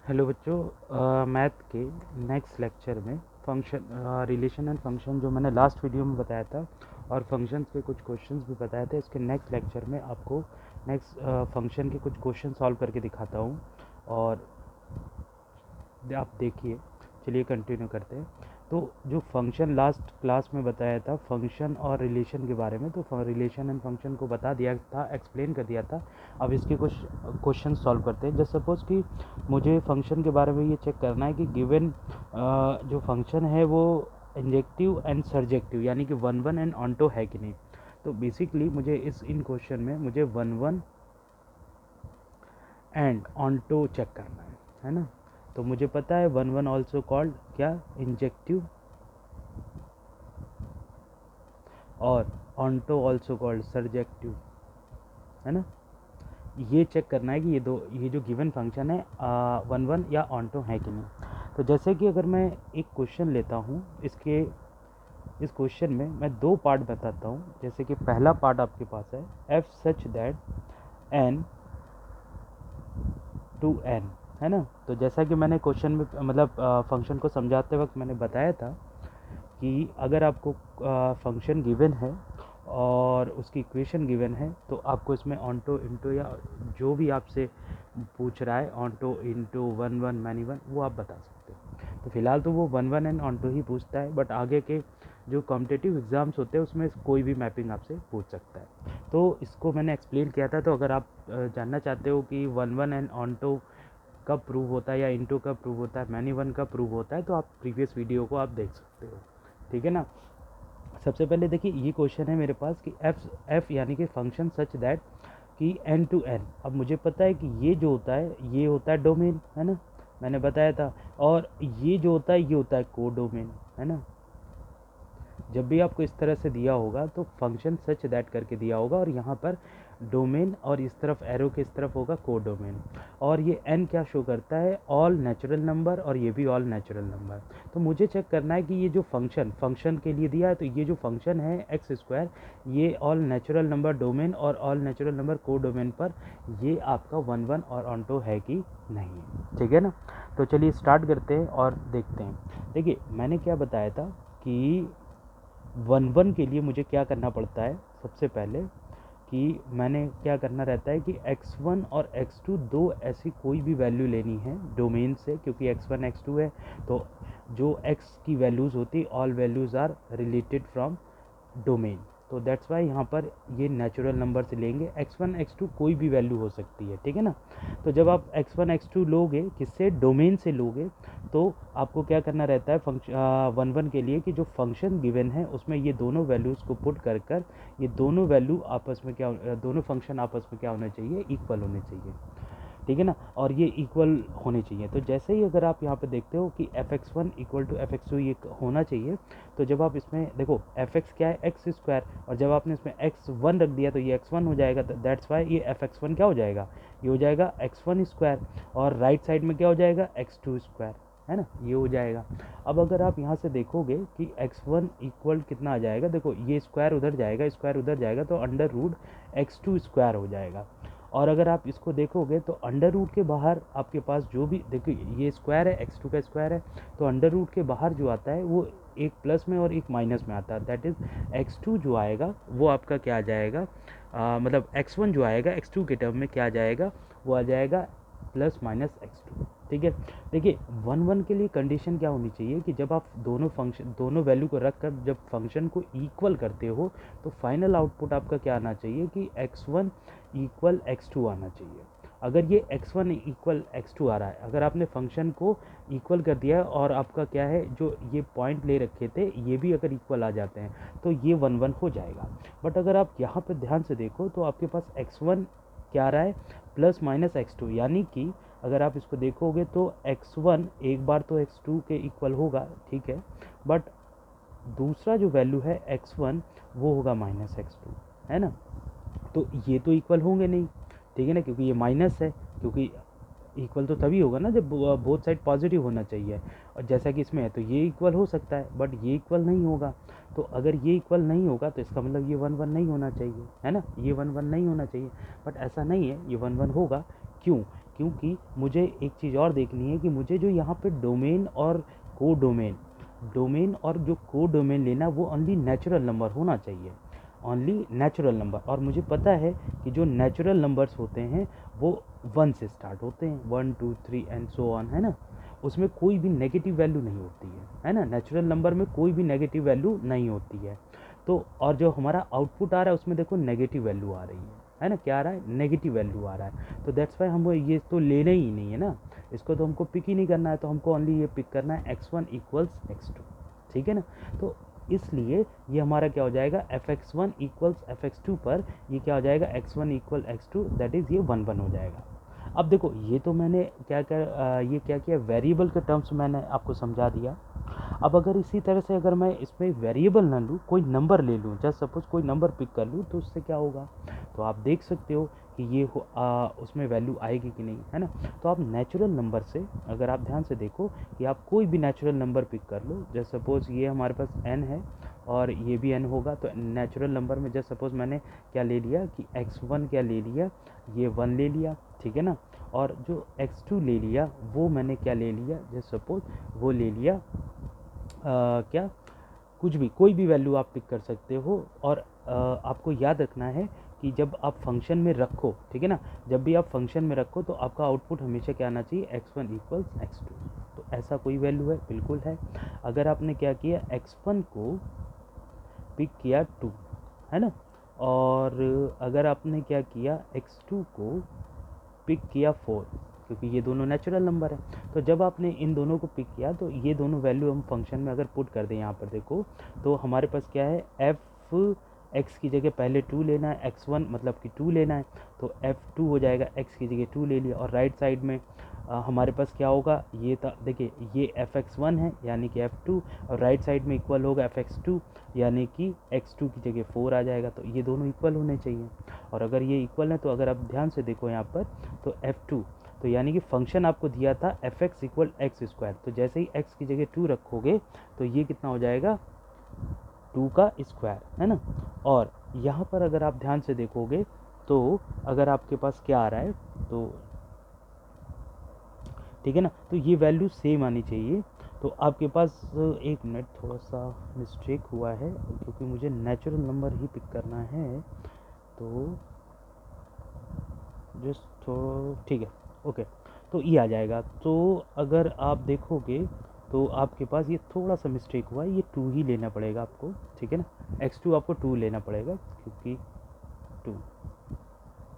Hello बच्चों, math के next lecture में फंक्शन रिलेशन एंड फंक्शन जो मैंने लास्ट वीडियो में बताया था और फंक्शंस के कुछ क्वेश्चंस भी बताए थे, इसके नेक्स्ट लेक्चर में आपको नेक्स्ट फंक्शन के कुछ क्वेश्चन सॉल्व करके दिखाता हूँ और आप देखिए। चलिए कंटिन्यू करते हैं। तो जो फंक्शन लास्ट क्लास में बताया था फंक्शन और रिलेशन के बारे में, तो रिलेशन एंड फंक्शन को बता दिया था, एक्सप्लेन कर दिया था। अब इसके कुछ क्वेश्चन सॉल्व करते हैं। जस्ट सपोज कि मुझे फंक्शन के बारे में ये चेक करना है कि गिवन जो फंक्शन है वो इंजेक्टिव एंड सर्जेक्टिव यानी कि वन वन एंड ऑन्टो है कि नहीं। तो बेसिकली मुझे इन क्वेश्चन में मुझे one one and onto check करना है ना। तो मुझे पता है वन वन ऑल्सो कॉल्ड क्या, इंजेक्टिव, और ऑन्टो ऑल्सो कॉल्ड सर्जेक्टिव, है ना। ये चेक करना है कि ये जो गिवन फंक्शन है वन वन या ऑन्टो है कि नहीं। तो जैसे कि अगर मैं एक क्वेश्चन लेता हूँ, इस क्वेश्चन में मैं दो पार्ट बताता हूँ। जैसे कि पहला पार्ट आपके पास है f such that N to N, है ना। तो जैसा कि मैंने क्वेश्चन में मतलब फंक्शन को समझाते वक्त मैंने बताया था कि अगर आपको फंक्शन गिवन है और उसकी इक्वेशन गिवन है तो आपको इसमें ऑन्टो इंटो या जो भी आपसे पूछ रहा है onto into one one many one वो आप बता सकते हो। तो फिलहाल तो वो वन वन एंड ऑन्टो ही पूछता है, बट आगे के जो कॉम्पिटिटिव एग्ज़ाम्स होते हैं उसमें कोई भी मैपिंग आपसे पूछ सकता है। तो इसको मैंने एक्सप्लेन किया था। तो अगर आप जानना चाहते हो कि वन वन एंड ऑन्टो कब प्रूव होता है या इंटू कब प्रूव होता है, मैनी वन कब प्रूव होता है, तो आप प्रीवियस वीडियो को आप देख सकते हो। ठीक है ना। सबसे पहले देखिए ये क्वेश्चन है मेरे पास कि एफ यानी कि फंक्शन सच दैट कि एन टू एन। अब मुझे पता है कि ये जो होता है ये होता है डोमेन, है ना, मैंने बताया था। और ये जो होता है ये होता है को डोमेन, है ना। जब भी आपको इस तरह से दिया होगा तो फंक्शन सच दैट करके दिया होगा और यहाँ पर डोमेन और इस तरफ एरो के इस तरफ होगा को डोमेन। और ये एन क्या शो करता है, ऑल नेचुरल नंबर, और ये भी ऑल नेचुरल नंबर। तो मुझे चेक करना है कि ये जो फंक्शन के लिए दिया है तो ये जो फंक्शन है एक्स स्क्वायर, ये ऑल नेचुरल नंबर डोमेन और ऑल नेचुरल नंबर को डोमेन पर ये आपका वन वन और ऑन्टो है कि नहीं। ठीक है ना। तो चलिए स्टार्ट करते हैं और देखते हैं। देखिए मैंने क्या बताया था कि वन वन के लिए मुझे क्या करना पड़ता है, सबसे पहले कि मैंने क्या करना रहता है कि x1 और x2 दो ऐसी कोई भी वैल्यू लेनी है डोमेन से, क्योंकि x1 x2 है तो जो x की वैल्यूज़ होती all values are related from domain. तो दैट्स वाई यहाँ पर ये नेचुरल नंबर से लेंगे। x1 x2 कोई भी वैल्यू हो सकती है, ठीक है ना। तो जब आप x1 x2 लोगे किससे, डोमेन से लोगे, तो आपको क्या करना रहता है फंक्शन वन वन के लिए कि जो फंक्शन गिवन है उसमें ये दोनों वैल्यूज़ को पुट कर ये दोनों वैल्यू आपस में क्या दोनों फंक्शन आपस में क्या होने चाहिए, इक्वल होने चाहिए। ठीक है ना। और ये इक्वल होने चाहिए। तो जैसे ही अगर आप यहाँ पे देखते हो कि f x one equal to f x two ये होना चाहिए, तो जब आप इसमें देखो एफ एक्स क्या है, एक्स स्क्वायर, और जब आपने इसमें एक्स वन रख दिया तो ये एक्स वन हो जाएगा। तो दैट्स वाई ये एफ एक्स वन क्या हो जाएगा, ये हो जाएगा एक्स वन स्क्वायर, और राइट साइड में क्या हो जाएगा, एक्स टू स्क्वायर, है ना, ये हो जाएगा। अब अगर आप यहाँ से देखोगे कि x1 इक्वल कितना आ जाएगा, देखो ये स्क्वायर उधर जाएगा, स्क्वायर उधर जाएगा, तो अंडर रूट x2 स्क्वायर हो जाएगा। और अगर आप इसको देखोगे तो अंडर रूट के बाहर आपके पास जो भी देखिए ये स्क्वायर है, x2 का स्क्वायर है, तो अंडर रूट के बाहर जो आता है वो एक प्लस में और एक माइनस में आता है। दैट इज़ x2 जो आएगा वो आपका क्या आ जाएगा, मतलब x1 जो आएगा x2 के टर्म में क्या आ जाएगा, वो आ जाएगा प्लस माइनस x2। ठीक है। देखिए वन वन के लिए कंडीशन क्या होनी चाहिए कि जब आप दोनों वैल्यू को रख कर जब फंक्शन को इक्वल करते हो तो फाइनल आउटपुट आपका क्या आना चाहिए कि x1 इक्वल x2 आना चाहिए। अगर ये x1 इक्वल x2 आ रहा है, अगर आपने फंक्शन को इक्वल कर दिया है और आपका क्या है जो ये पॉइंट ले रखे थे ये भी अगर इक्वल आ जाते हैं तो ये वन वन हो जाएगा। बट अगर आप यहाँ पर ध्यान से देखो तो आपके पास x1 क्या आ रहा है, प्लस माइनस x2, यानी कि अगर आप इसको देखोगे तो x1 एक बार तो x2 के इक्वल होगा, ठीक है, बट दूसरा जो वैल्यू है x1 वो होगा माइनस x2, है ना। तो ये तो इक्वल होंगे नहीं, ठीक है ना, क्योंकि ये माइनस है, क्योंकि इक्वल तो तभी होगा ना जब बोथ साइड पॉजिटिव होना चाहिए। और जैसा कि इसमें है तो ये इक्वल हो सकता है बट ये इक्वल नहीं होगा। तो अगर ये इक्वल नहीं होगा तो इसका मतलब ये वन वन नहीं होना चाहिए, है ना, ये वन वन नहीं होना चाहिए। बट ऐसा नहीं है, ये वन वन होगा। क्यों, क्योंकि मुझे एक चीज़ और देखनी है कि मुझे जो यहाँ पे डोमेन और को डोमेन और जो को डोमेन लेना वो ओनली नेचुरल नंबर होना चाहिए, ओनली नेचुरल नंबर। और मुझे पता है कि जो नेचुरल नंबर्स होते हैं वो 1 से स्टार्ट होते हैं, 1 2 3 एंड सो ऑन, है ना। उसमें कोई भी नेगेटिव वैल्यू नहीं होती है ना, नेचुरल नंबर में कोई भी नेगेटिव वैल्यू नहीं होती है। तो और जो हमारा आउटपुट आ रहा है उसमें देखो नेगेटिव वैल्यू आ रही है ना, क्या आ रहा है, नेगेटिव वैल्यू आ रहा है। तो दैट्स वाई हम ये तो लेना ही नहीं है ना, इसको तो हमको पिक ही नहीं करना है, तो हमको ओनली ये पिक करना है x1 इक्वल्स x2, ठीक है ना। तो इसलिए ये हमारा क्या हो जाएगा, fx1 इक्वल्स fx2 पर ये क्या हो जाएगा, x1 equal x2, that is ये 1 1 हो जाएगा। अब देखो ये तो मैंने क्या किया, वेरिएबल के टर्म्स मैंने आपको समझा दिया। अब अगर इसी तरह से अगर मैं इसमें वेरिएबल ना लूँ, कोई नंबर ले लूँ, जस्ट सपोज कोई नंबर पिक कर लूँ, तो उससे क्या होगा, तो आप देख सकते हो कि ये उसमें वैल्यू आएगी कि नहीं, है ना। तो आप नेचुरल नंबर से, अगर आप ध्यान से देखो कि आप कोई भी नेचुरल नंबर पिक कर लो, जस्ट सपोज ये हमारे पास n है और ये भी n होगा, तो नेचुरल नंबर में जस्ट सपोज मैंने क्या ले लिया कि x1 क्या ले लिया, ये 1 ले लिया, ठीक है ना। और जो x2 ले लिया वो मैंने क्या ले लिया, जस्ट सपोज वो ले लिया क्या, कुछ भी, कोई भी वैल्यू आप पिक कर सकते हो। और आपको याद रखना है कि जब आप फंक्शन में रखो, ठीक है ना, जब भी आप फंक्शन में रखो तो आपका आउटपुट हमेशा क्या आना चाहिए, x1 इक्वल्स x2। तो ऐसा कोई वैल्यू है, बिल्कुल है। अगर आपने क्या किया, x1 को पिक किया 2, है ना, और अगर आपने क्या किया, x2 को पिक किया 4, क्योंकि ये दोनों नेचुरल नंबर है। तो जब आपने इन दोनों को पिक किया तो ये दोनों वैल्यू हम फंक्शन में अगर पुट कर दें, यहाँ पर देखो तो हमारे पास क्या है, एफ एक्स की जगह पहले 2 लेना है, x1 मतलब कि 2 लेना है, तो f2 हो जाएगा, x की जगह 2 ले लिया। और राइट साइड में हमारे पास क्या होगा, ये था, देखिए ये fx1 है यानी कि f2, और राइट साइड में इक्वल होगा fx2 यानी कि x2 की जगह 4 आ जाएगा। तो ये दोनों इक्वल होने चाहिए, और अगर ये इक्वल है तो अगर आप ध्यान से देखो यहाँ पर तो f2, तो यानी कि फंक्शन आपको दिया था fx इक्वल एक्स स्क्वायर, तो जैसे ही x की जगह 2 रखोगे तो ये कितना हो जाएगा, 2 का स्क्वायर, है ना। और यहाँ पर अगर आप ध्यान से देखोगे तो अगर आपके पास क्या आ रहा है, तो ठीक है ना, तो ये वैल्यू सेम आनी चाहिए। तो आपके पास, एक मिनट, थोड़ा सा मिस्टेक हुआ है क्योंकि मुझे नेचुरल नंबर ही पिक करना है, तो जस्ट थोड़ा, ठीक है, ओके, तो ये आ जाएगा। तो अगर आप देखोगे तो आपके पास ये थोड़ा सा मिस्टेक हुआ है, ये 2 ही लेना पड़ेगा आपको, ठीक है ना, x2 आपको 2 लेना पड़ेगा क्योंकि 2,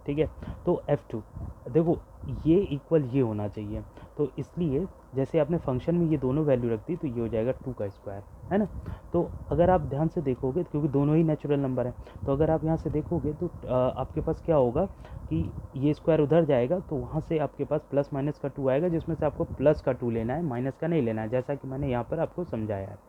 ठीक है। तो f2 देखो ये इक्वल ये होना चाहिए, तो इसलिए जैसे आपने फंक्शन में ये दोनों वैल्यू रख दी तो ये हो जाएगा 2 का स्क्वायर, है ना। तो अगर आप ध्यान से देखोगे, क्योंकि दोनों ही नेचुरल नंबर हैं, तो अगर आप यहाँ से देखोगे तो आपके पास क्या होगा कि ये स्क्वायर उधर जाएगा, तो वहाँ से आपके पास प्लस माइनस का 2 आएगा, जिसमें से आपको प्लस का 2 लेना है, माइनस का नहीं लेना है, जैसा कि मैंने यहाँ पर आपको समझाया है।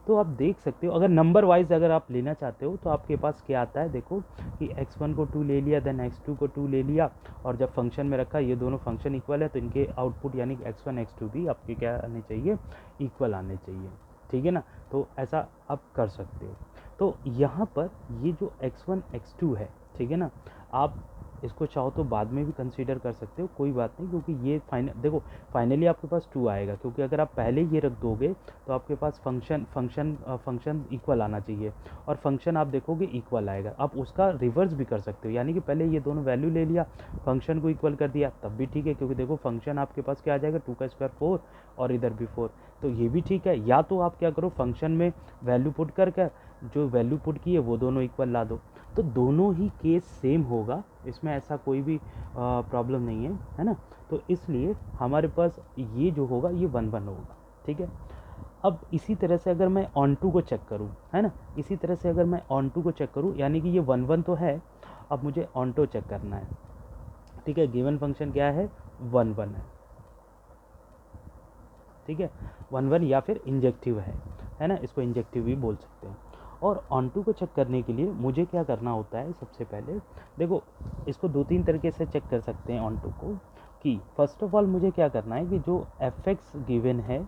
तो आप देख सकते हो, अगर नंबर वाइज अगर आप लेना चाहते हो तो आपके पास क्या आता है, देखो कि x1 को 2 ले लिया, देन x2 को 2 ले लिया, और जब फंक्शन में रखा, ये दोनों फंक्शन इक्वल है, तो इनके आउटपुट यानी कि x1 x2 भी आपके क्या आने चाहिए, इक्वल आने चाहिए, ठीक है ना। तो ऐसा आप कर सकते हो। तो यहाँ पर ये जो x1 x2 है, ठीक है ना, आप इसको चाहो तो बाद में भी कंसीडर कर सकते हो, कोई बात नहीं, क्योंकि ये देखो फाइनली आपके पास 2 आएगा, क्योंकि अगर आप पहले ये रख दोगे तो आपके पास फंक्शन इक्वल आना चाहिए, और फंक्शन आप देखोगे इक्वल आएगा। आप उसका रिवर्स भी कर सकते हो, यानी कि पहले ये दोनों वैल्यू ले लिया, फंक्शन को इक्वल कर दिया, तब भी ठीक है, क्योंकि देखो फंक्शन आपके पास क्या आ जाएगा, 2 का स्क्वायर 4 और इधर भी 4, तो ये भी ठीक है। या तो आप क्या करो, फंक्शन में वैल्यू पुट कर जो वैल्यू पुट की है वो दोनों इक्वल ला दो, तो दोनों ही केस सेम होगा, इसमें ऐसा कोई भी प्रॉब्लम नहीं है ना। तो इसलिए हमारे पास ये जो होगा ये 1 1 होगा, ठीक है। अब इसी तरह से अगर मैं ऑन टू को चेक करूँ, है ना, इसी तरह से अगर मैं ऑन टू को चेक करूँ, यानी कि ये 1 1 तो है, अब मुझे ऑन टू चेक करना है, ठीक है। गिवन फंक्शन क्या है, 1 1 है, ठीक है, 1 1 या फिर इंजेक्टिव है ना, इसको इंजेक्टिव भी बोल सकते हैं। और ऑन टू को चेक करने के लिए मुझे क्या करना होता है, सबसे पहले देखो इसको 2-3 तरीके से चेक कर सकते हैं ऑन टू को, कि फर्स्ट ऑफ ऑल मुझे क्या करना है कि जो एफ एक्स गिवन है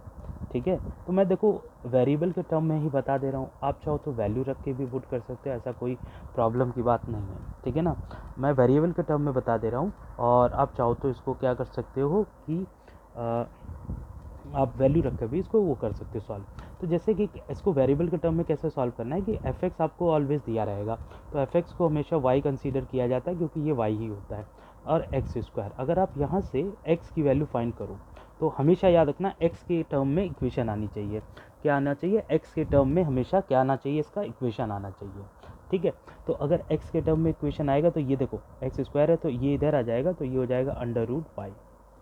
ठीक है। तो मैं देखो वेरिएबल के टर्म में ही बता दे रहा हूँ, आप चाहो तो वैल्यू रख के भी पुट कर सकते हो, ऐसा कोई प्रॉब्लम की बात नहीं है, ठीक है ना। मैं वेरिएबल के टर्म में बता दे रहा हूँ, और आप चाहो तो इसको क्या कर सकते हो कि आप वैल्यू रख कर भी इसको वो कर सकते हो सॉल्व। तो जैसे कि इसको वेरिएबल के टर्म में कैसे सॉल्व करना है कि एफ एक्स आपको ऑलवेज दिया रहेगा, तो एफ एक्स को हमेशा वाई कंसीडर किया जाता है क्योंकि ये वाई ही होता है, और एक्स स्क्वायर। अगर आप यहाँ से एक्स की वैल्यू फाइंड करो तो हमेशा याद रखना एक्स के टर्म में इक्वेशन आनी चाहिए। क्या आना चाहिए? एक्स के टर्म में हमेशा क्या आना चाहिए? इसका इक्वेशन आना चाहिए, ठीक है। तो अगर एक्स के टर्म में इक्वेशन आएगा तो ये देखो एक्स स्क्वायर है तो ये इधर आ जाएगा, तो ये हो जाएगा अंडर रूट वाई,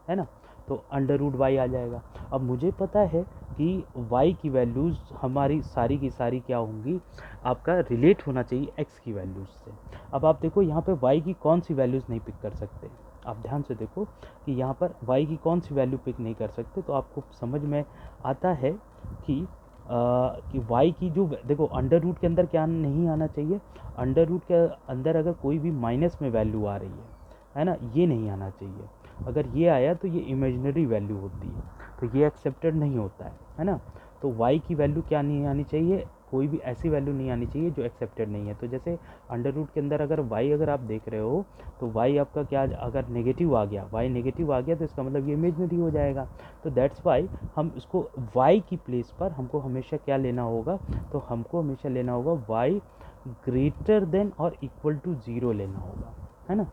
है ना। तो अंडर रूट वाई आ जाएगा। अब मुझे पता है कि वाई की वैल्यूज़ हमारी सारी की सारी क्या होंगी, आपका रिलेट होना चाहिए एक्स की वैल्यूज़ से। अब आप देखो यहाँ पे वाई की कौन सी वैल्यूज़ नहीं पिक कर सकते, आप ध्यान से देखो कि यहाँ पर वाई की कौन सी वैल्यू पिक नहीं कर सकते, तो आपको समझ में आता है कि वाई की जो देखो अंडर रूट के अंदर क्या नहीं आना चाहिए, अंडर रूट के अंदर अगर कोई भी माइनस में वैल्यू आ रही है ना, ये नहीं आना चाहिए। अगर ये आया तो ये इमेजिनरी वैल्यू होती है, तो ये एक्सेप्टेड नहीं होता है ना। तो y की वैल्यू क्या नहीं आनी चाहिए, कोई भी ऐसी वैल्यू नहीं आनी चाहिए जो एक्सेप्टेड नहीं है। तो जैसे अंडर रूट के अंदर अगर y अगर आप देख रहे हो तो y आपका क्या, अगर नेगेटिव आ गया, y नेगेटिव आ गया तो इसका मतलब ये इमेजिनरी हो जाएगा। तो दैट्स वाई हम इसको y की प्लेस पर हमको हमेशा क्या लेना होगा, तो हमको हमेशा लेना होगा y ग्रेटर देन और इक्वल टू 0 लेना होगा, है ना।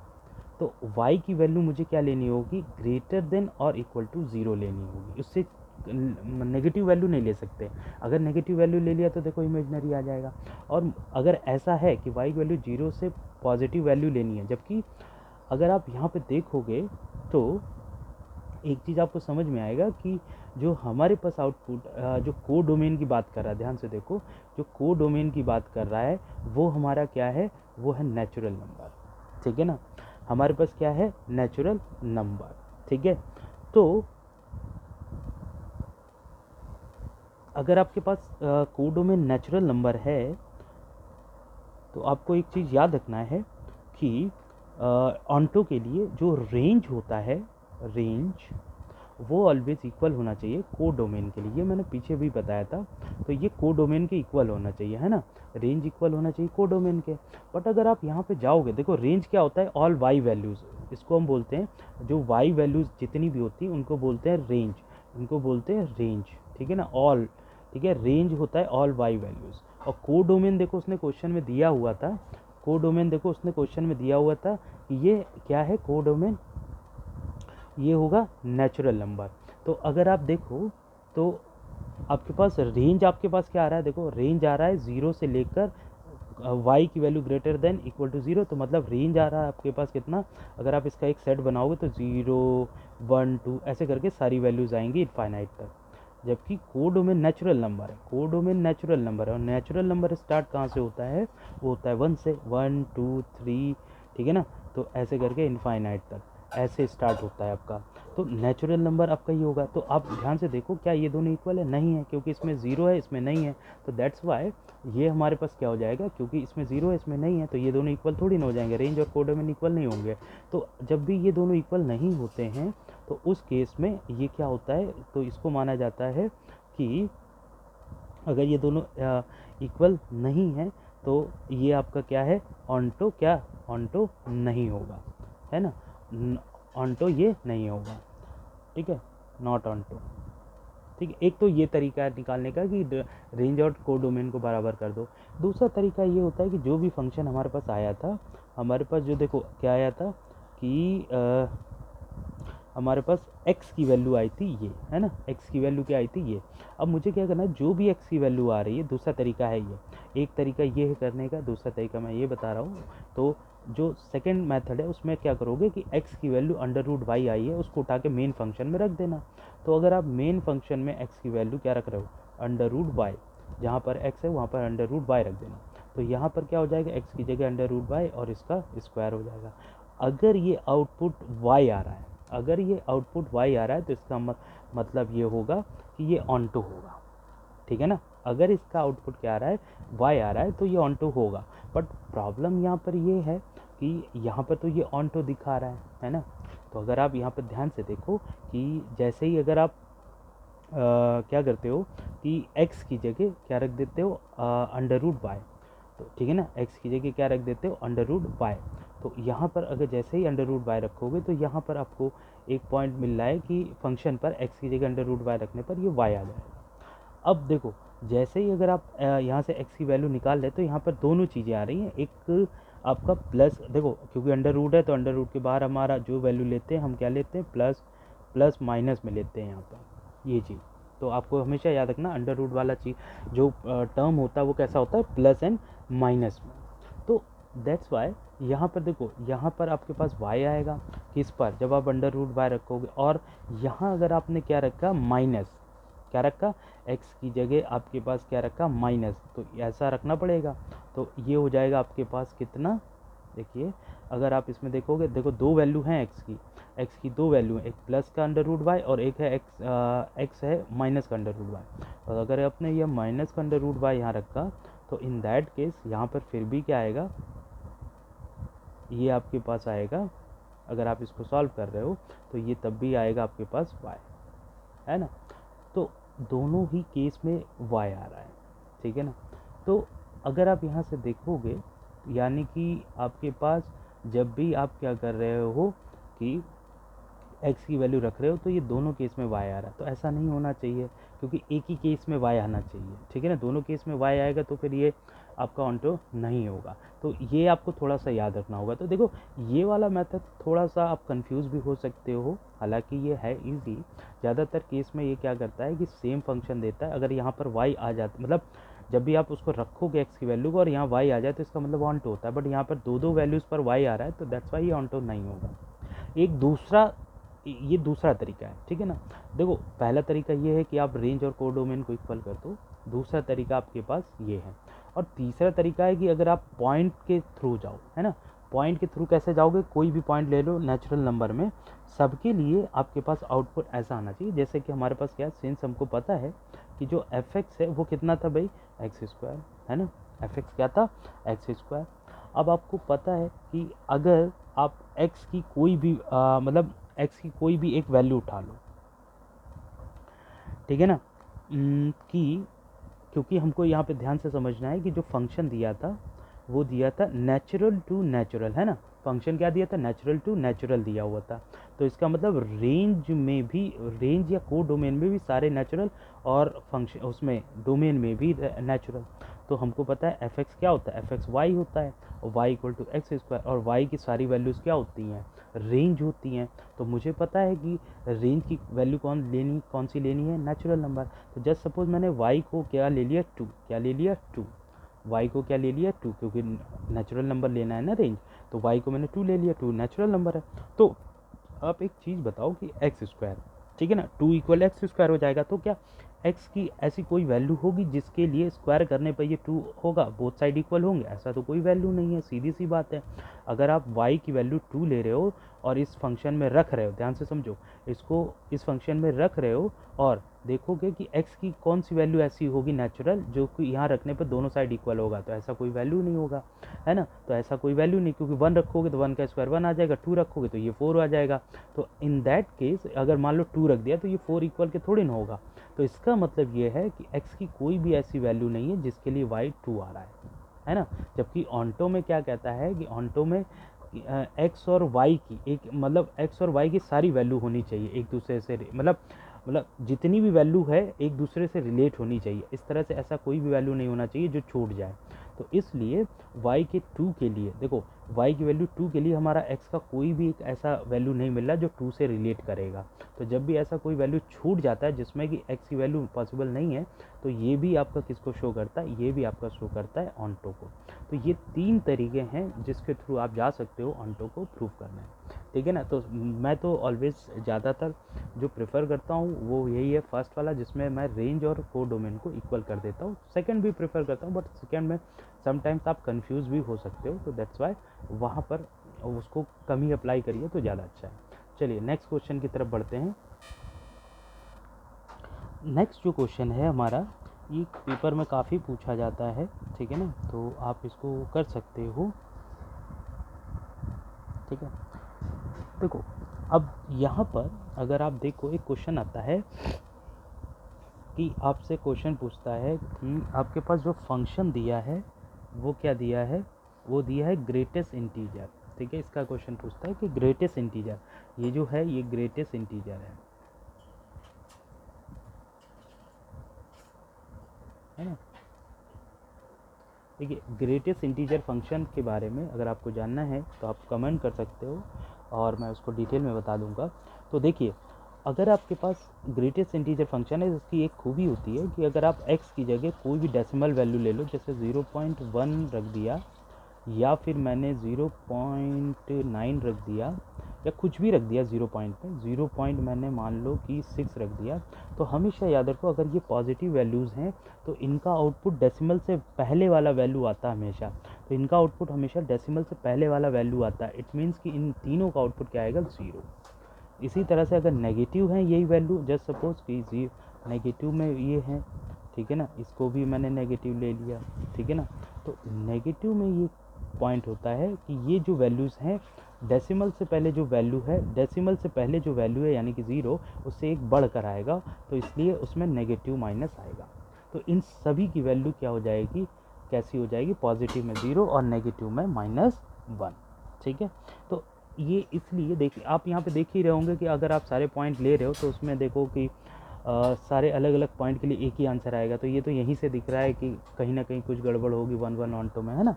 तो y की वैल्यू मुझे क्या लेनी होगी, ग्रेटर देन और इक्वल टू 0 लेनी होगी, उससे नेगेटिव वैल्यू नहीं ले सकते। अगर नेगेटिव वैल्यू ले लिया तो देखो इमेजनरी आ जाएगा। और अगर ऐसा है कि y की वैल्यू 0 से पॉजिटिव वैल्यू लेनी है, जबकि अगर आप यहाँ पे देखोगे तो एक चीज़ आपको समझ में आएगा कि जो हमारे पास आउटपुट जो को डोमेन की बात कर रहा है, ध्यान से देखो, जो को डोमेन की बात कर रहा है वो हमारा क्या है, वो है नेचुरल नंबर, ठीक है ना। हमारे पास क्या है, नेचुरल नंबर, ठीक है। तो अगर आपके पास को डोमेन नेचुरल नंबर है तो आपको एक चीज़ याद रखना है कि ऑन्टो के लिए जो रेंज होता है, रेंज वो ऑलवेज इक्वल होना चाहिए को डोमेन के लिए, मैंने पीछे भी बताया था। तो ये को डोमेन के इक्वल होना चाहिए, है ना, रेंज इक्वल होना चाहिए को डोमेन के। बट अगर आप यहाँ पे जाओगे, देखो रेंज क्या होता है, ऑल वाई वैल्यूज़, इसको हम बोलते हैं जो वाई वैल्यूज़ जितनी भी होती हैं उनको बोलते हैं रेंज, इनको बोलते हैं रेंज, ठीक है ना, ऑल, ठीक है। रेंज होता है ऑल वाई वैल्यूज़। और को डोमेन देखो उसने क्वेश्चन में दिया हुआ था, को डोमेन देखो उसने क्वेश्चन में दिया हुआ था कि ये क्या है, को डोमेन ये होगा नेचुरल नंबर। तो अगर आप देखो तो आपके पास रेंज, आपके पास क्या आ रहा है, देखो रेंज आ रहा है 0 से लेकर y की value greater than equal to 0, तो मतलब रेंज आ रहा है आपके पास कितना, अगर आप इसका एक सेट बनाओगे तो 0 1 2 ऐसे करके सारी वैल्यूज आएंगी इनफाइनाइट तक। जबकि को डोमेन नेचुरल नंबर है, को डोमेन नेचुरल नंबर है, और नेचुरल नंबर स्टार्ट कहाँ से होता है, वो होता है 1 से, 1 2 3, ठीक है ना। तो ऐसे करके इनफाइनाइट तक ऐसे स्टार्ट होता है आपका। तो नेचुरल नंबर आपका ये होगा। तो आप ध्यान से देखो क्या ये दोनों इक्वल है, नहीं है, क्योंकि इसमें 0 है इसमें नहीं है। तो दैट्स वाई ये हमारे पास क्या हो जाएगा, क्योंकि इसमें 0 है इसमें नहीं है, तो ये दोनों इक्वल थोड़ी ना हो जाएंगे, रेंज और को डोमेन इक्वल नहीं होंगे। तो जब भी ये दोनों इक्वल नहीं होते हैं तो उस केस में ये क्या होता है, तो इसको माना जाता है कि अगर ये दोनों इक्वल नहीं है तो ये आपका क्या है, ऑन्टो, क्या ऑन्टो नहीं होगा, है ना, ऑन्टो ये नहीं होगा, ठीक है, नॉट ऑन्टो, ठीक है। एक तो ये तरीका है निकालने का कि रेंज और को डोमेन को बराबर कर दो। दूसरा तरीका ये होता है कि जो भी फंक्शन हमारे पास आया था, हमारे पास जो देखो क्या आया था कि हमारे पास x की वैल्यू आई थी ये, है ना, x की वैल्यू क्या आई थी ये। अब मुझे क्या करना है, जो भी x की वैल्यू आ रही है, दूसरा तरीका है ये, एक तरीका ये है करने का, दूसरा तरीका मैं ये बता रहा हूँ। तो जो सेकंड मेथड है उसमें क्या करोगे कि x की वैल्यू अंडर रूट वाई आई है, उसको उठा के मेन फंक्शन में रख देना। तो अगर आप मेन फंक्शन में x की वैल्यू क्या रख रहे हो, अंडर रूट वाई, जहाँ पर x है वहाँ पर अंडर रूट वाई रख देना। तो यहाँ पर क्या हो जाएगा, x की जगह अंडर रूट वाई और इसका स्क्वायर हो जाएगा। अगर ये आउटपुट y आ रहा है, अगर ये आउटपुट y आ रहा है तो इसका मतलब ये होगा कि ये ऑन्टो होगा, ठीक है ना। अगर इसका आउटपुट क्या आ रहा है, y आ रहा है, तो ये ऑन्टो होगा। बट प्रॉब्लम यहाँ पर ये है कि यहाँ पर तो ये ऑन्टो दिखा रहा है ना। तो अगर आप यहाँ पर ध्यान से देखो कि जैसे ही अगर आप क्या करते हो कि x की जगह क्या रख देते हो, अंडर रूट वाई। तो ठीक है ना, x की जगह क्या रख देते हो, अंडर रूट वाई। तो यहाँ पर अगर जैसे ही अंडर रूट वाई रखोगे तो यहाँ पर आपको एक पॉइंट मिल रहा है कि फंक्शन पर x की जगह अंडर रूट वाई रखने पर ये y आ जाएगा। अब देखो, जैसे ही अगर आप यहाँ से x की वैल्यू निकाल रहे तो यहाँ पर दोनों चीज़ें आ रही हैं। एक आपका प्लस, देखो क्योंकि अंडर रूट है तो अंडर रूट के बाहर हमारा जो वैल्यू लेते हैं हम क्या लेते हैं, प्लस प्लस माइनस में लेते हैं यहाँ पर ये चीज़। तो आपको हमेशा याद रखना अंडर रूट वाला चीज़ जो टर्म होता है वो कैसा होता है, प्लस एंड माइनस में। तो दैट्स वाई यहाँ पर देखो, यहाँ पर आपके पास y आएगा किस पर, जब आप अंडर रूट वाई रखोगे। और यहाँ अगर आपने क्या रखा, माइनस, क्या रखा, x की जगह आपके पास क्या रखा, माइनस, तो ऐसा रखना पड़ेगा। तो ये हो जाएगा आपके पास कितना, देखिए अगर आप इसमें देखोगे, देखो दो वैल्यू हैं x की दो वैल्यू है, एक प्लस का अंडर रूट वाई और एक है x है माइनस का अंडर रूट वाई। और अगर आपने यह माइनस का अंडर रूट वाई यहाँ रखा तो इन दैट केस यहाँ पर फिर भी क्या आएगा, ये आपके पास आएगा, अगर आप इसको सॉल्व कर रहे हो तो ये तब भी आएगा आपके पास y, है ना। तो दोनों ही केस में y आ रहा है, ठीक है ना। तो अगर आप यहाँ से देखोगे यानी कि आपके पास जब भी आप क्या कर रहे हो कि x की वैल्यू रख रहे हो तो ये दोनों केस में y आ रहा है। तो ऐसा नहीं होना चाहिए क्योंकि एक ही केस में y आना चाहिए, ठीक है ना। दोनों केस में y आएगा तो फिर ये आपका ऑन्टो नहीं होगा। तो ये आपको थोड़ा सा याद रखना होगा। तो देखो ये वाला मेथड थोड़ा सा आप कंफ्यूज भी हो सकते हो, हालांकि ये है इजी। ज़्यादातर केस में ये क्या करता है कि सेम फंक्शन देता है, अगर यहाँ पर y आ जाता, मतलब जब भी आप उसको रखोगे x की वैल्यू को और यहाँ y आ जाए तो इसका मतलब ऑन्टो होता है। बट यहाँ पर दो दो वैल्यूज़ पर y आ रहा है तो दैट्स वाई ये ऑन्टो नहीं होगा। एक दूसरा, ये दूसरा तरीका है, ठीक है ना। देखो पहला तरीका ये है कि आप रेंज और कोडोमेन को इक्वल कर दो, दूसरा तरीका आपके पास ये है। और तीसरा तरीका है कि अगर आप पॉइंट के थ्रू जाओ, है ना। पॉइंट के थ्रू कैसे जाओगे, कोई भी पॉइंट ले लो नेचुरल नंबर में, सबके लिए आपके पास आउटपुट ऐसा आना चाहिए जैसे कि हमारे पास क्या है, सिंस हमको पता है कि जो fx है वो कितना था भाई, एक्स स्क्वायर, है ना। fx क्या था, एक्स स्क्वायर। अब आपको पता है कि अगर आप x की कोई भी मतलब x की कोई भी एक वैल्यू उठा लो, ठीक है ना, कि क्योंकि हमको यहाँ पे ध्यान से समझना है कि जो फंक्शन दिया था वो दिया था नेचुरल टू नेचुरल, है ना। फंक्शन क्या दिया था, नेचुरल टू नेचुरल दिया हुआ था। तो इसका मतलब रेंज में भी, रेंज या को डोमेन में भी सारे नेचुरल और फंक्शन उसमें डोमेन में भी नेचुरल। तो हमको पता है एफ एक्स क्या होता है, एफ एक्स वाई होता है और y equal to x square, और वाई की सारी वैल्यूज़ क्या होती हैं, रेंज होती हैं। तो मुझे पता है कि रेंज की वैल्यू कौन सी लेनी है, नेचुरल नंबर। तो जस्ट सपोज मैंने y को क्या ले लिया, 2, क्या ले लिया 2, y को क्या ले लिया 2, क्योंकि नेचुरल नंबर लेना है ना रेंज, तो y को मैंने 2 ले लिया, 2 नेचुरल नंबर है। तो आप एक चीज़ बताओ कि एक्स स्क्वायर, ठीक है ना, 2 इक्वल एक्स स्क्वायर हो जाएगा। तो क्या x की ऐसी कोई वैल्यू होगी जिसके लिए स्क्वायर करने पर ये 2 होगा, बोथ साइड इक्वल होंगे, ऐसा तो कोई वैल्यू नहीं है, सीधी सी बात है। अगर आप y की वैल्यू 2 ले रहे हो और इस फंक्शन में रख रहे हो, ध्यान से समझो, इसको इस फंक्शन में रख रहे हो और देखोगे कि x की कौन सी वैल्यू ऐसी होगी नेचुरल जो कि यहाँ रखने पर दोनों साइड इक्वल होगा, तो ऐसा कोई वैल्यू नहीं होगा, है ना। तो ऐसा कोई वैल्यू नहीं, क्योंकि 1 रखोगे तो 1 का स्क्वायर 1 आ जाएगा, 2 रखोगे तो ये 4 आ जाएगा। तो इन दैट केस अगर मान लो 2 रख दिया तो ये 4 इक्वल के थोड़ी ना होगा। तो इसका मतलब ये है कि x की कोई भी ऐसी वैल्यू नहीं है जिसके लिए y 2 आ रहा है ना। जबकि ऑन्टो में क्या कहता है कि ऑन्टो में x और y की एक, मतलब x और y की सारी वैल्यू होनी चाहिए एक दूसरे से, मतलब जितनी भी वैल्यू है एक दूसरे से रिलेट होनी चाहिए। इस तरह से ऐसा कोई भी वैल्यू नहीं होना चाहिए जो छूट जाए। तो इसलिए y के 2 के लिए, देखो y की वैल्यू 2 के लिए हमारा x का कोई भी एक ऐसा वैल्यू नहीं मिल रहा जो 2 से रिलेट करेगा। तो जब भी ऐसा कोई वैल्यू छूट जाता है जिसमें कि x की वैल्यू पॉसिबल नहीं है, तो ये भी आपका किसको शो करता है, ये भी आपका शो करता है ऑन्टो को। तो ये 3 तरीके हैं जिसके थ्रू आप जा सकते हो ऑन्टो को प्रूव करना है, ठीक है ना। तो मैं तो ऑलवेज ज़्यादातर जो प्रेफर करता हूँ वो यही है, फर्स्ट वाला, जिसमें मैं रेंज और को डोमेन को इक्वल कर देता हूँ। सेकंड भी प्रेफर करता हूँ, बट सेकंड में समटाइम्स आप कंफ्यूज भी हो सकते हो, तो दैट्स वाई वहाँ पर उसको कम ही अप्लाई करिए तो ज़्यादा अच्छा है। चलिए नेक्स्ट क्वेश्चन की तरफ बढ़ते हैं। नेक्स्ट जो क्वेश्चन है हमारा, ये पेपर में काफ़ी पूछा जाता है, ठीक है ना, तो आप इसको कर सकते हो, ठीक है। देखो अब यहाँ पर अगर आप देखो एक क्वेश्चन आता है कि आपसे क्वेश्चन पूछता है कि आपके पास जो फंक्शन दिया है वो क्या दिया है, वो दिया है ग्रेटेस्ट इंटीजर। ठीक है, इसका क्वेश्चन पूछता है कि ग्रेटेस्ट इंटीजर, ये जो है ये ग्रेटेस्ट इंटीजर है ना। देखिए, ग्रेटेस्ट इंटीजर फंक्शन के बारे में अगर आपको जानना है तो आप कमेंट कर सकते हो और मैं उसको डिटेल में बता दूंगा। तो देखिए, अगर आपके पास ग्रेटेस्ट इंटीजर फंक्शन है, इसकी एक खूबी होती है कि अगर आप x की जगह कोई भी डेसिमल वैल्यू ले लो, जैसे 0.1 रख दिया या फिर मैंने 0.9 रख दिया या कुछ भी रख दिया, 0 पॉइंट मैंने मान लो कि 6 रख दिया, तो हमेशा याद रखो अगर ये पॉजिटिव वैल्यूज़ हैं तो इनका आउटपुट डेसिमल से पहले वाला वैल्यू आता है हमेशा। तो इनका आउटपुट हमेशा डेसिमल से पहले वाला वैल्यू आता है। इट मीन्स कि इन तीनों का आउटपुट क्या आएगा, 0। इसी तरह से अगर नेगेटिव है यही वैल्यू, जस्ट सपोज कि नेगेटिव में ये है, ठीक है ना, इसको भी मैंने नेगेटिव ले लिया, ठीक है ना। तो नेगेटिव में ये पॉइंट होता है कि ये जो वैल्यूज़ हैं डेसिमल से पहले जो वैल्यू है, डेसिमल से पहले जो वैल्यू है यानी कि 0 उससे एक बढ़ कर आएगा, तो इसलिए उसमें नेगेटिव माइनस आएगा। तो इन सभी की वैल्यू क्या हो जाएगी, कैसी हो जाएगी, पॉजिटिव में 0 और नेगेटिव में -1। ठीक है, तो ये इसलिए देखिए, आप यहाँ पे देख ही रहे होंगे कि अगर आप सारे पॉइंट ले रहे हो तो उसमें देखो कि सारे अलग अलग पॉइंट के लिए एक ही आंसर आएगा। तो ये तो यहीं से दिख रहा है कि कहीं ना कहीं कुछ गड़बड़ होगी 1 ऑन 2 में, है ना।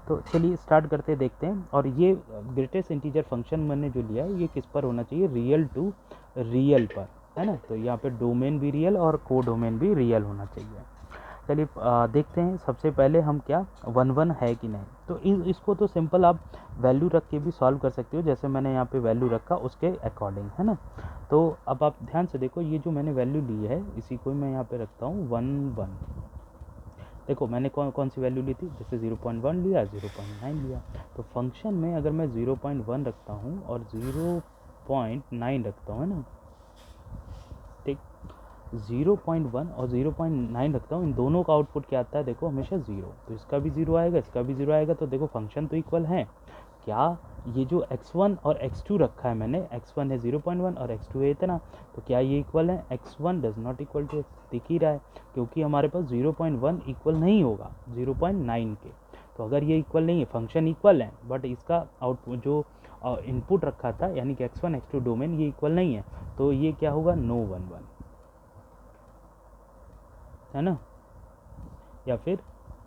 तो चलिए स्टार्ट करते देखते हैं। और ये ग्रेटेस्ट इंटीजर फंक्शन मैंने जो लिया है ये किस पर होना चाहिए, रियल टू रियल पर, है ना। तो यहाँ पे डोमेन भी रियल और को डोमेन भी रियल होना चाहिए। चलिए देखते हैं सबसे पहले हम क्या 1 है कि नहीं। तो इसको तो सिंपल आप वैल्यू रख के भी सॉल्व कर सकते हो, जैसे मैंने यहाँ पे वैल्यू रखा उसके अकॉर्डिंग, है ना। तो अब आप ध्यान से देखो, ये जो मैंने वैल्यू ली है इसी को मैं यहाँ पे रखता हूँ 1 देखो मैंने कौन सी वैल्यू ली थी, जैसे 0.1 लिया, 0.9 लिया। तो फंक्शन में अगर मैं 0.1 रखता हूँ और 0.9 रखता हूँ, है ना, ठीक, 0.1 और 0.9 रखता हूँ, इन दोनों का आउटपुट क्या आता है, देखो हमेशा 0। तो इसका भी 0 आएगा, इसका भी 0 आएगा। तो देखो फंक्शन तो इक्वल है। क्या ये जो x1 और x2 रखा है मैंने, x1 है 0.1 और x2 है इतना, तो क्या ये इक्वल है, x1 does not equal to x, दिख ही रहा है, क्योंकि हमारे पास 0.1 इक्वल नहीं होगा 0.9 के। तो अगर ये इक्वल नहीं है, फंक्शन इक्वल है बट इसका आउटपुट जो इनपुट रखा था यानी कि x1 x2 डोमेन ये इक्वल नहीं है, तो ये क्या होगा, नो 1 है ना, या फिर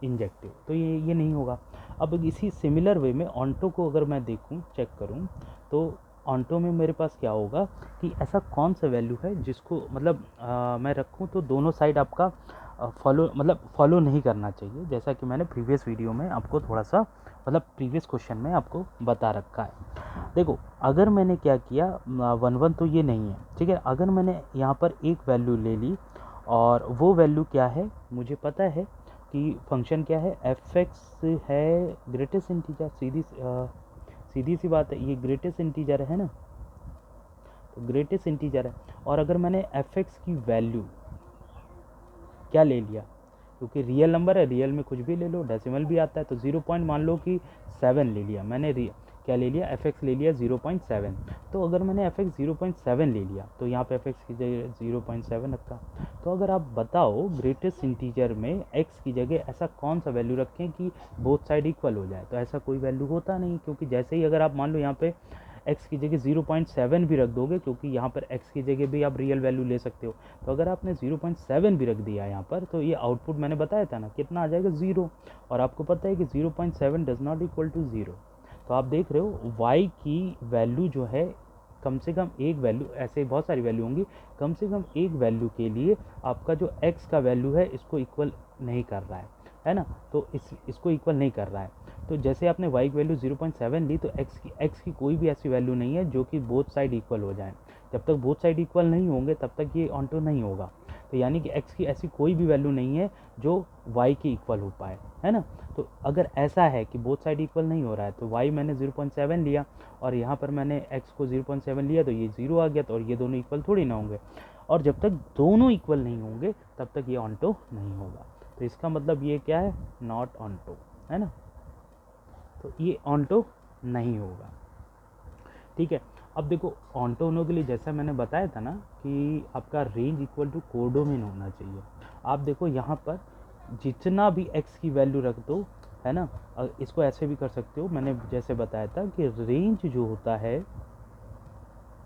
इंजेक्टिव। तो ये नहीं होगा। अब इसी सिमिलर वे में ऑन्टो को अगर मैं देखूं, चेक करूं, तो ऑन्टो में मेरे पास क्या होगा कि ऐसा कौन सा वैल्यू है जिसको मतलब मैं रखूं तो दोनों साइड आपका फॉलो नहीं करना चाहिए, जैसा कि मैंने प्रीवियस वीडियो में आपको थोड़ा सा प्रीवियस क्वेश्चन में आपको बता रखा है। देखो अगर मैंने क्या किया, 1 तो ये नहीं है, ठीक है। अगर मैंने यहाँ पर एक वैल्यू ले ली और वो वैल्यू क्या है, मुझे पता है कि फंक्शन क्या है, f(x) है ग्रेटेस्ट इंटीजर, सीधी सी बात है, ये ग्रेटेस्ट इंटीजर है ना, तो ग्रेटेस्ट इंटीजर है। और अगर मैंने f(x) की वैल्यू क्या ले लिया, क्योंकि रियल नंबर है, रियल में कुछ भी ले लो, डेसिमल भी आता है, तो 0 पॉइंट मान लो कि 7 ले लिया मैंने, क्या ले लिया, f(x) ले लिया 0.7। तो अगर मैंने f(x) 0.7 ले लिया तो यहाँ पे f(x) की जगह 0.7 रखा। तो अगर आप बताओ ग्रेटेस्ट इंटीजर में x की जगह ऐसा कौन सा वैल्यू रखें कि बोथ साइड इक्वल हो जाए, तो ऐसा कोई वैल्यू होता नहीं, क्योंकि जैसे ही अगर आप मान लो यहाँ पे x की जगह 0.7 भी रख दोगे, क्योंकि यहाँ पर x की जगह भी आप रियल वैल्यू ले सकते हो, तो अगर आपने 0.7 भी रख दिया यहाँ पर, तो ये आउटपुट मैंने बताया था ना कितना आ जाएगा, 0। और आपको पता है कि 0.7 डज नॉट इक्वल टू 0। तो आप देख रहे हो y की वैल्यू जो है, कम से कम एक वैल्यू, ऐसे बहुत सारी वैल्यू होंगी, कम से कम एक वैल्यू के लिए आपका जो x का वैल्यू है इसको इक्वल नहीं कर रहा है ना। तो इसको इक्वल नहीं कर रहा है। तो जैसे आपने y की वैल्यू 0.7 ली, तो x की कोई भी ऐसी वैल्यू नहीं है जो कि बोथ साइड इक्वल हो जाए। जब तक बोथ साइड इक्वल नहीं होंगे तब तक ये ऑन्टो नहीं होगा। तो यानी कि x की ऐसी कोई भी वैल्यू नहीं है जो y की इक्वल हो पाए, है ना। तो अगर ऐसा है कि बोथ साइड इक्वल नहीं हो रहा है, तो y मैंने 0.7 लिया और यहाँ पर मैंने x को 0.7 लिया, तो ये 0 आ गया, तो और ये दोनों इक्वल थोड़ी ना होंगे। और जब तक दोनों इक्वल नहीं होंगे तब तक ये ऑन्टो नहीं होगा। तो इसका मतलब ये क्या है, नॉट ऑन्टो, है ना। तो ये ऑन्टो नहीं होगा, ठीक है। अब देखो ऑन्टोनो के लिए जैसा मैंने बताया था ना कि आपका रेंज इक्वल टू कोडोमेन होना चाहिए। आप देखो यहाँ पर जितना भी x की वैल्यू रख दो, है ना, इसको ऐसे भी कर सकते हो, मैंने जैसे बताया था कि रेंज जो होता है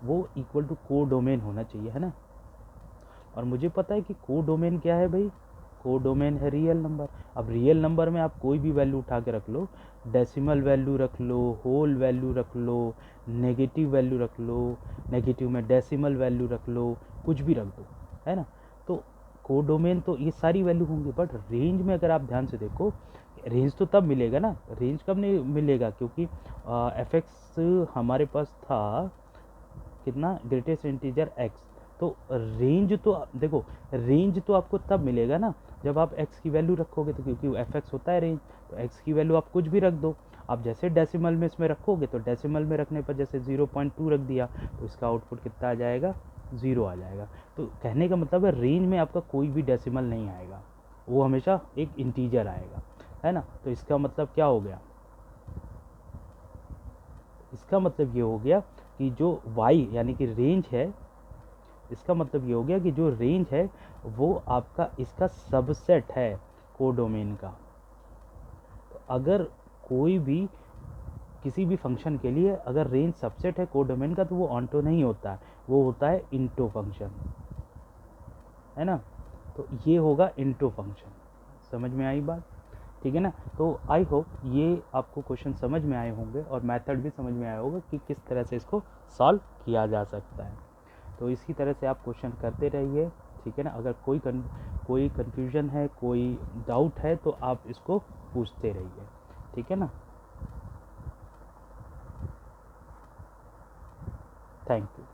वो इक्वल टू कोडोमेन होना चाहिए, है ना। और मुझे पता है कि कोडोमेन क्या है भाई, कोडोमेन है रियल नंबर। अब रियल नंबर में आप कोई भी वैल्यू उठा के रख लो, डेसिमल वैल्यू रख लो, होल वैल्यू रख लो, नेगेटिव वैल्यू रख लो, नेगेटिव में डेसिमल वैल्यू रख लो, कुछ भी रख दो, है ना। तो कोडोमेन तो ये सारी वैल्यू होंगी, बट रेंज में अगर आप ध्यान से देखो, रेंज तो तब मिलेगा ना, रेंज कब नहीं मिलेगा, क्योंकि एफ एक्स हमारे पास था कितना, ग्रेटेस्ट इंटीजर एक्स। तो रेंज तो देखो, रेंज तो आपको तब मिलेगा ना जब आप x की वैल्यू रखोगे, तो क्योंकि एफ एक्स होता है रेंज, तो x की वैल्यू आप कुछ भी रख दो। आप जैसे डेसिमल में इसमें रखोगे तो डेसिमल में रखने पर जैसे 0.2 रख दिया तो इसका आउटपुट कितना आ जाएगा, 0 आ जाएगा। तो कहने का मतलब है रेंज में आपका कोई भी डेसिमल नहीं आएगा, वो हमेशा एक इंटीजर आएगा, है ना। तो इसका मतलब क्या हो गया, इसका मतलब ये हो गया कि जो y यानी कि रेंज है, इसका मतलब ये हो गया कि जो रेंज है वो आपका इसका सबसेट है कोडोमेन का। तो अगर कोई भी किसी भी फंक्शन के लिए अगर रेंज सबसेट है कोडोमेन का तो वो ऑन्टो नहीं होता है, वो होता है इंटो फंक्शन, है ना। तो ये होगा इंटो फंक्शन। समझ में आई बात, ठीक है ना। तो आई होप ये आपको क्वेश्चन समझ में आए होंगे और मेथड भी समझ में आया होगा कि किस तरह से इसको सॉल्व किया जा सकता है। तो इसी तरह से आप क्वेश्चन करते रहिए, ठीक है ना। अगर कोई कन्फ्यूजन है, कोई डाउट है तो आप इसको पूछते रहिए, ठीक है ना। Thank you.